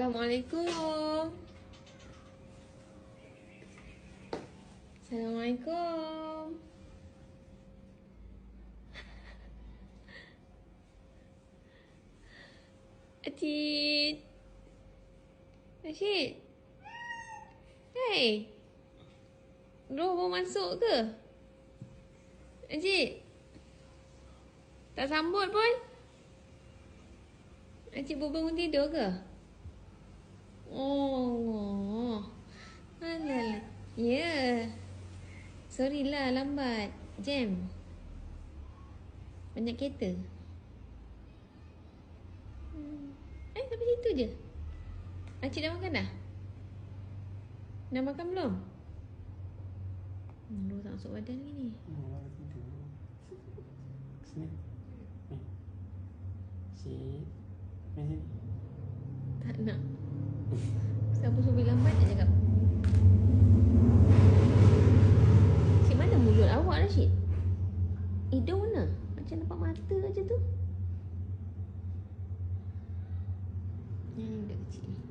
Assalamualaikum. Assalamualaikum. Acik. Acik. Hey. Roh mau masuk ke? Acik. Tak sambut pun. Acik baru bangun tidur ke? Oh. Alah. Ya. Sorry lah lambat. Jam. Banyak kereta. Sampai situ je. Acik dah makan dah? Dah makan belum? Lu tak masuk badan lagi ni. Sini. Si. Sini. Tak nak. Siapa suruh bilang lambat nak cakap? Cik, mana mulut awak dah, Cik? Hidung mana? Macam nampak mata aja tu. Yang budak kecil ni.